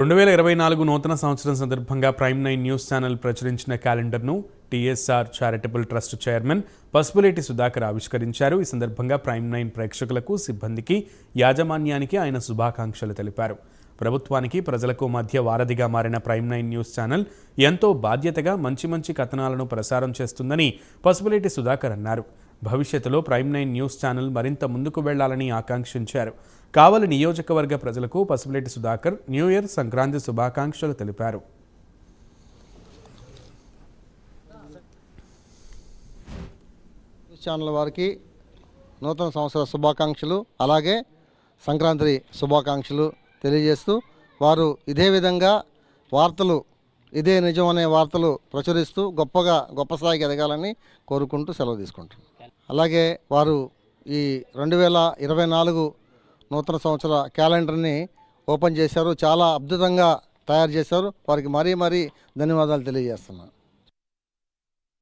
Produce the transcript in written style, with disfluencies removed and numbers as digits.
2024 నూతన సంవత్సరం సందర్భంగా ప్రైమ్9 న్యూస్ ఛానల్ ప్రచురించిన క్యాలెండర్ను TSR charitable trust chairman Pasupuleti Sudhakar ఆవిష్కరించారు. ఈ సందర్భంగా ప్రైమ్9 ప్రేక్షకులకు, సిబ్బందికి, యాజమాన్యానికి ఆయన శుభాకాంక్షలు తెలిపారు. ప్రభుత్వానికి, ప్రజలకు మధ్య వారధిగా మారిన ప్రైమ్9 న్యూస్ ఛానల్ ఎంతో బాధ్యతగా మంచి కథనాలను ప్రసారం చేస్తుందని పసుపులేటి సుధాకర్ అన్నారు. భవిష్యత్తులో ప్రైమ్9 న్యూస్ ఛానల్ మరింత ముందుకు వెళ్లాలని ఆకాంక్షించారు. కావలి నియోజకవర్గ ప్రజలకు పసుపులేటి సుధాకర్ న్యూ ఇయర్, సంక్రాంతి శుభాకాంక్షలు తెలిపారు. న్యూస్ ఛానల్ వారికి నూతన సంవత్సర శుభాకాంక్షలు, అలాగే సంక్రాంతి శుభాకాంక్షలు తెలియజేస్తూ, వారు ఇదే విధంగా వార్తలు, ఇదే నిజం అనే వార్తలు ప్రచురిస్తూ గొప్ప స్థాయికి ఎదగాలని కోరుకుంటూ సెలవు తీసుకుంటారు. అలాగే వారు ఈ 2024 నూతన సంవత్సర క్యాలెండర్ని ఓపెన్ చేశారు. చాలా అద్భుతంగా తయారు చేశారు. వారికి మరీ ధన్యవాదాలు తెలియజేస్తున్నాను.